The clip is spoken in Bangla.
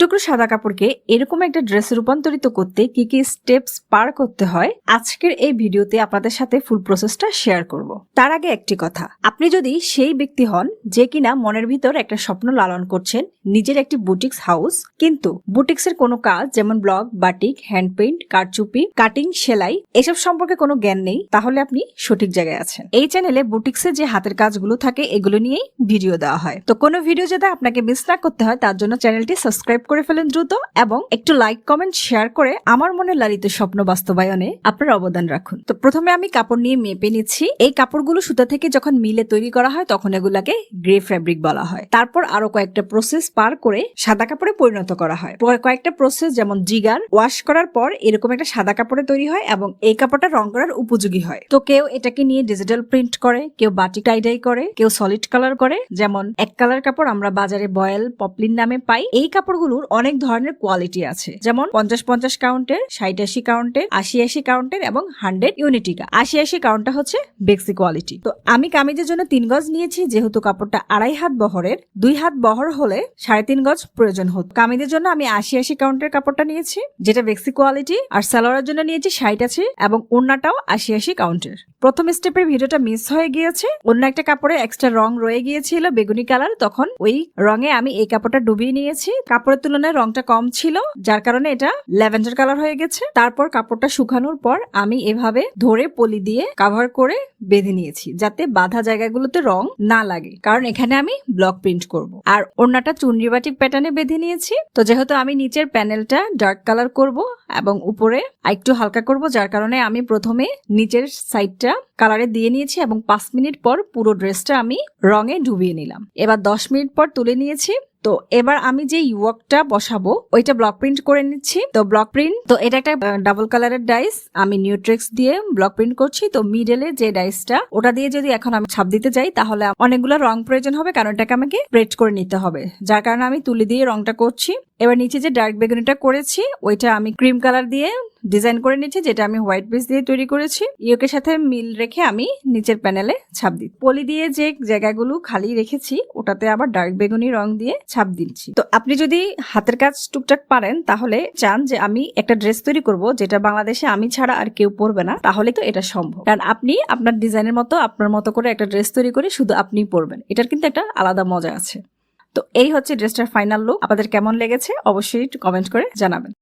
টুকরো সাদা কাপড়কে এরকম একটা ড্রেসে রূপান্তরিত করতে কি কি স্টেপস পার করতে হয় আজকের এই ভিডিওতে আপনাদের সাথে ফুল প্রসেসটা শেয়ার করব। তার আগে একটি কথা, আপনি যদি সেই ব্যক্তি হন যে কিনা মনের ভিতর একটা স্বপ্ন লালন করছেন নিজের একটি বুটিক্স হাউস, কিন্তু বুটিক্সের কোনো কাজ যেমন ব্লক, বাটিক, হ্যান্ড পেইন্ট, কারচুপি, কাটিং, সেলাই এসব সম্পর্কে কোনো জ্ঞান নেই, তাহলে আপনি সঠিক জায়গায় আছেন। এই চ্যানেলে বুটিক্সের যে হাতের কাজগুলো থাকে এগুলো নিয়েই ভিডিও দেওয়া হয়। তো কোনো ভিডিও যাতে আপনাকে মিস না করতে হয় তার জন্য চ্যানেলটি সাবস্ক্রাইব করে ফেলেন দ্রুত এবং একটু লাইক, কমেন্ট, শেয়ার করে আমার মনে লালিত স্বপ্ন বাস্তবায়নে আপনার অবদান রাখুন। তো প্রথমে আমি কাপড় নিয়ে মেপে নিচ্ছি। এই কাপড়গুলো সুতা থেকে যখন মিলে তৈরি করা হয় তখন এগুলাকে গ্রে ফ্যাব্রিক বলা হয়। তারপর আরো কয়েকটা প্রসেস পার করে সাদা কাপড়ে পরিণত করা হয়। কয়েকটা প্রসেস যেমন জিগার ওয়াশ করার পর এরকম একটা সাদা কাপড়ে তৈরি হয় এবং এই কাপড়টা রং করার উপযোগী হয়। তো কেউ এটাকে নিয়ে ডিজিটাল প্রিন্ট করে, কেউ বাটিক টাইডাই করে, কেউ সলিড কালার করে। যেমন এক কালার কাপড় আমরা বাজারে বয়েল, পপলিন নামে পাই। এই কাপড়গুলোর অনেক ধরনের কোয়ালিটি আছে, যেমন 50-50 কাউন্টের, 60-80 কাউন্টের, 80-80 কাউন্টের এবং 100 ইউনিটিকা। 80-80 কাউন্টটা হচ্ছে বেক্সি কোয়ালিটি। তো আমি কামিজের জন্য 3 গজ নিয়েছি, যেহেতু কাপড়টা 2.5 হাত বহরের, 2 হাত বহর হলে 3.5 গজ প্রয়োজন হতো। কামিজের জন্য আমি 80-80 কাউন্টের কাপড়টা নিয়েছি, যেটা বেক্সি কোয়ালিটি, আর সালোয়ারের জন্য নিয়েছি 60 আছে এবং ওড়নাটাও 80-80 কাউন্টের। প্রথম স্টেপের ভিডিওটা মিস হয়ে গিয়েছে, অন্য একটা কাপড়ে এক্সট্রা রং রয়ে গিয়েছিল বেগুনি কালার, তখন ওই রঙে আমি এই কাপড়টা ডুবিয়ে নিয়েছি। কাপড়ের তুলনায় রংটা কম ছিল, যার কারণে এটা ল্যাভেন্ডার কালার হয়ে গেছে। তারপর কাপড়টা শুকানোর পর আমি এভাবে ধরে পলি দিয়ে কভার করে বেঁধে নিয়েছি, যাতে বাঁধা জায়গাগুলোতে রং না লাগে, কারণ এখানে আমি ব্লক প্রিন্ট করব। আর ওড়নাটা চুনরি বাটিক প্যাটার্নে বেঁধে নিয়েছি। তো যেহেতু আমি নিচের প্যানেলটা ডার্ক কালার করব এবং উপরে একটু হালকা করব, যার কারণে আমি প্রথমে নিচের সাইডটা কালারে দিয়ে নিয়েছি এবং 5 মিনিট পর পুরো ড্রেসটা আমি রঙে ডুবিয়ে নিলাম। এবার 10 মিনিট পর তুলে নিয়েছি। তো এবার আমি যে ইউওয়ার্কটা বসাবো ওইটা ব্লক প্রিন্ট করে নিচ্ছি। তো ব্লক প্রিন্ট, তো এটা একটা ডাবল কালারের ডাইস, আমি নিউট্রেক্স দিয়ে ব্লক প্রিন্ট করছি। তো মিডলে যে ডাইসটা ওটা দিয়ে যদি এখন আমি ছাপ দিতে যাই তাহলে অনেকগুলো রং প্রয়োজন হবে, কারণ এটাকে আমাকে স্প্রেড করে নিতে হবে, যার কারণে আমি তুলি দিয়ে রংটা করছি। এবার নিচে যে ডার্ক বেগুনিটা করেছি ওইটা আমি ক্রিম কালার দিয়ে ডিজাইন করে নিচ্ছি, যেটা আমি হোয়াইট বেস দিয়ে তৈরি করেছি। ইয়োকের সাথে মিল রেখে আমি নিচের প্যানেলে ছাপ দিই। পলি দিয়ে যে জায়গাগুলো খালি রেখেছি ওটাতে আবার ডার্ক বেগুনি রং দিয়ে ছাপ দিচ্ছি। তো আপনি যদি হাতের কাজ টুকটাক পারেন তাহলে চান যে আমি একটা ড্রেস তৈরি করব যেটা বাংলাদেশে আমি ছাড়া আর কেউ পরবে না, তাহলে তো এটা সম্ভব। কারণ আপনি আপনার ডিজাইনের মতো আপনার মতো করে একটা ড্রেস তৈরি করে শুধু আপনিই পরবেন, এটার কিন্তু একটা আলাদা মজা আছে। তো এই হচ্ছে ড্রেসটার ফাইনাল লুক। আপনাদের কেমন লেগেছে অবশ্যই কমেন্ট করে জানাবেন।